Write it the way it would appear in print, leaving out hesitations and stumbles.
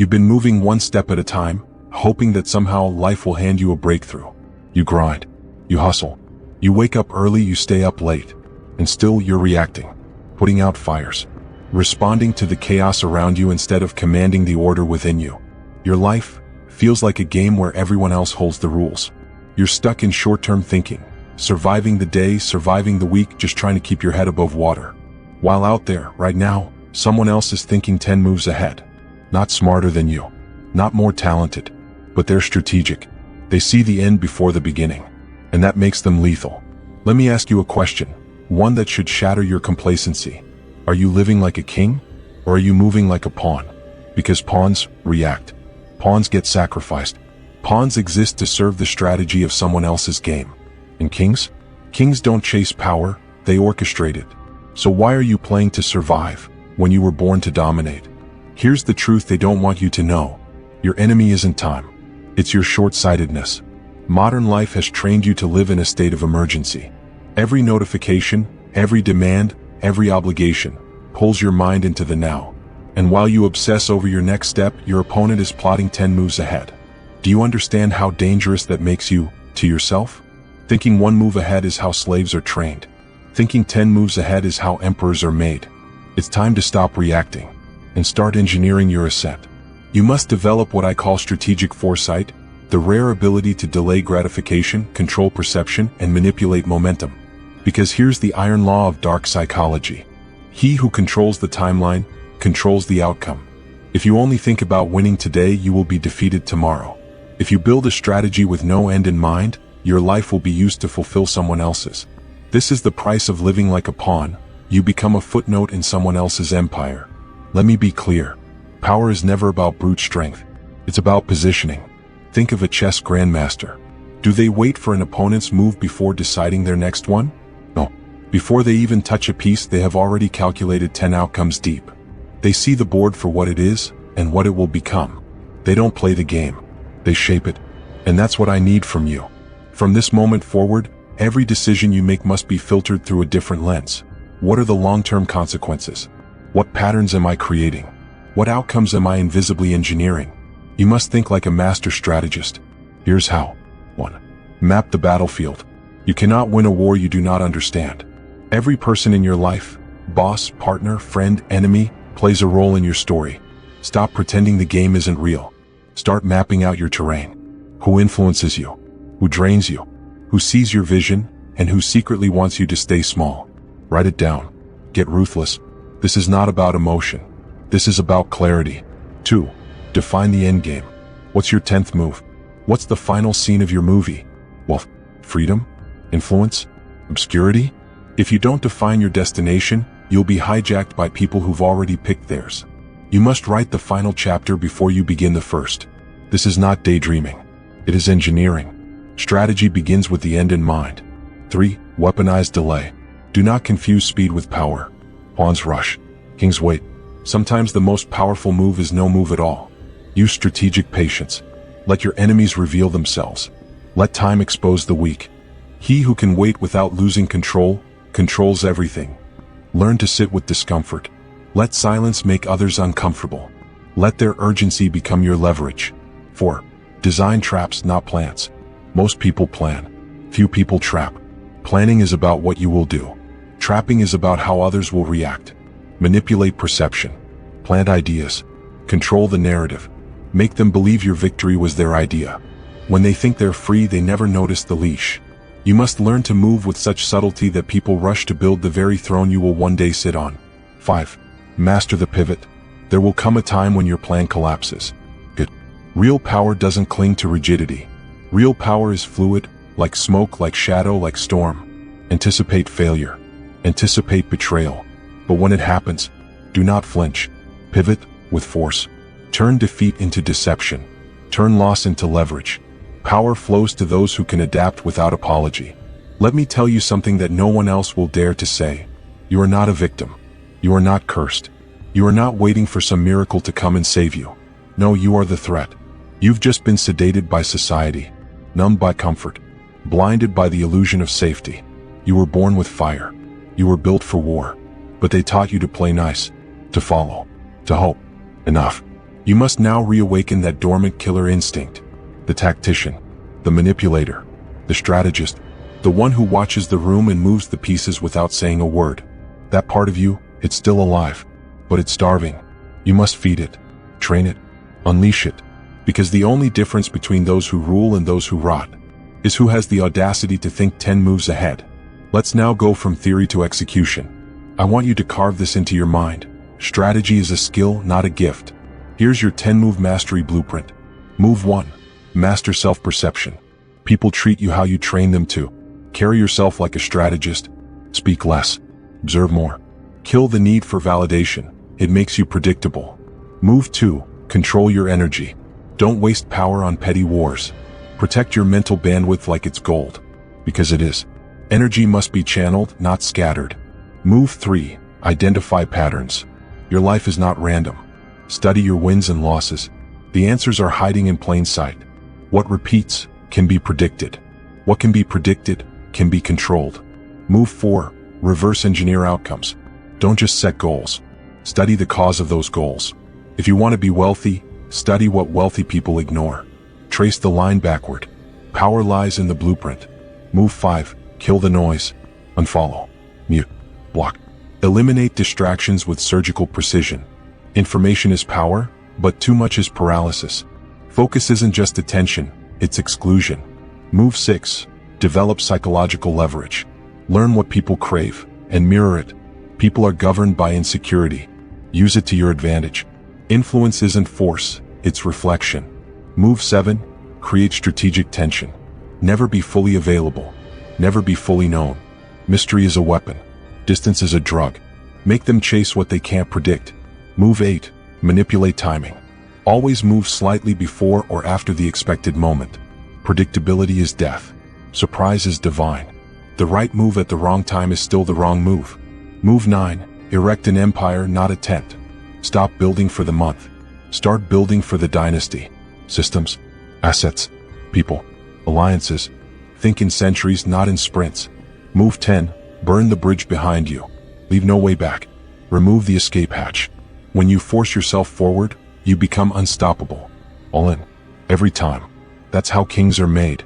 You've been moving one step at a time, hoping that somehow life will hand you a breakthrough. You grind. You hustle. You wake up early, you stay up late. And still you're reacting, putting out fires, responding to the chaos around you instead of commanding the order within you. Your life feels like a game where everyone else holds the rules. You're stuck in short-term thinking, surviving the day, surviving the week, just trying to keep your head above water. While out there, right now, someone else is thinking 10 moves ahead. Not smarter than you, not more talented, but they're strategic. They see the end before the beginning, and that makes them lethal. Let me ask you a question, one that should shatter your complacency. Are you living like a king, or are you moving like a pawn? Because pawns react. Pawns get sacrificed. Pawns exist to serve the strategy of someone else's game. And kings? Kings don't chase power, they orchestrate it. So why are you playing to survive, when you were born to dominate? Here's the truth they don't want you to know. Your enemy isn't time. It's your short-sightedness. Modern life has trained you to live in a state of emergency. Every notification, every demand, every obligation pulls your mind into the now. And while you obsess over your next step, your opponent is plotting 10 moves ahead. Do you understand how dangerous that makes you to yourself? Thinking one move ahead is how slaves are trained. Thinking 10 moves ahead is how emperors are made. It's time to stop reacting and start engineering your ascent. You must develop what I call strategic foresight, the rare ability to delay gratification, control perception, and manipulate momentum. Because here's the iron law of dark psychology. He who controls the timeline controls the outcome. If you only think about winning today, you will be defeated tomorrow. If you build a strategy with no end in mind, your life will be used to fulfill someone else's. This is the price of living like a pawn. You become a footnote in someone else's empire. Let me be clear. Power is never about brute strength. It's about positioning. Think of a chess grandmaster. Do they wait for an opponent's move before deciding their next one? No. Before they even touch a piece, they have already calculated 10 outcomes deep. They see the board for what it is and what it will become. They don't play the game. They shape it. And that's what I need from you. From this moment forward, every decision you make must be filtered through a different lens. What are the long-term consequences? What patterns am I creating? What outcomes am I invisibly engineering? You must think like a master strategist. Here's how. 1. Map the battlefield. You cannot win a war you do not understand. Every person in your life, boss, partner, friend, enemy, plays a role in your story. Stop pretending the game isn't real. Start mapping out your terrain. Who influences you? Who drains you? Who sees your vision? And who secretly wants you to stay small? Write it down. Get ruthless. This is not about emotion. This is about clarity. 2. Define the end game. What's your 10th move? What's the final scene of your movie? Well, freedom? Influence? Obscurity? If you don't define your destination, you'll be hijacked by people who've already picked theirs. You must write the final chapter before you begin the first. This is not daydreaming. It is engineering. Strategy begins with the end in mind. 3. Weaponize delay. Do not confuse speed with power. Pawns rush. Kings wait. Sometimes the most powerful move is no move at all. Use strategic patience. Let your enemies reveal themselves. Let time expose the weak. He who can wait without losing control, controls everything. Learn to sit with discomfort. Let silence make others uncomfortable. Let their urgency become your leverage. 4. Design traps, not plants. Most people plan. Few people trap. Planning is about what you will do. Trapping is about how others will react. Manipulate perception. Plant ideas. Control the narrative. Make them believe your victory was their idea. When they think they're free, they never notice the leash. You must learn to move with such subtlety that people rush to build the very throne you will one day sit on. 5. Master the pivot. There will come a time when your plan collapses. Good. Real power doesn't cling to rigidity. Real power is fluid, like smoke, like shadow, like storm. Anticipate failure. Anticipate betrayal. But when it happens, do not flinch. Pivot with force. Turn defeat into deception. Turn loss into leverage. Power flows to those who can adapt without apology. Let me tell you something that no one else will dare to say. You are not a victim. You are not cursed. You are not waiting for some miracle to come and save you. No, you are the threat. You've just been sedated by society, numbed by comfort, blinded by the illusion of safety. You were born with fire. You were built for war. But they taught you to play nice, to follow, to hope. Enough. You must now reawaken that dormant killer instinct. The tactician, the manipulator, the strategist, the one who watches the room and moves the pieces without saying a word. That part of you, it's still alive, but it's starving. You must feed it, train it, unleash it, because the only difference between those who rule and those who rot is who has the audacity to think 10 moves ahead. Let's now go from theory to execution. I want you to carve this into your mind. Strategy is a skill, not a gift. Here's your 10-move mastery blueprint. Move 1. Master self-perception. People treat you how you train them to. Carry yourself like a strategist. Speak less. Observe more. Kill the need for validation. It makes you predictable. Move 2. Control your energy. Don't waste power on petty wars. Protect your mental bandwidth like it's gold. Because it is. Energy must be channeled, not scattered. Move 3. Identify patterns. Your life is not random. Study your wins and losses. The answers are hiding in plain sight. What repeats can be predicted. What can be predicted can be controlled. Move 4. Reverse engineer outcomes. Don't just set goals. Study the cause of those goals. If you want to be wealthy, study what wealthy people ignore. Trace the line backward. Power lies in the blueprint. Move 5. Kill the noise. Unfollow. Mute. Block. Eliminate distractions with surgical precision. Information is power, but too much is paralysis. Focus isn't just attention, it's exclusion. Move 6. Develop psychological leverage. Learn what people crave, and mirror it. People are governed by insecurity. Use it to your advantage. Influence isn't force, it's reflection. Move 7. Create strategic tension. Never be fully available. Never be fully known. Mystery is a weapon. Distance is a drug. Make them chase what they can't predict. Move 8. Manipulate timing. Always move slightly before or after the expected moment. Predictability is death. Surprise is divine. The right move at the wrong time is still the wrong move. Move 9. Erect an empire, not a tent. Stop building for the month. Start building for the dynasty. Systems, assets, people, alliances. Think in centuries, not in sprints. Move 10. Burn the bridge behind you. Leave no way back. Remove the escape hatch. When you force yourself forward, you become unstoppable. All in. Every time. That's how kings are made.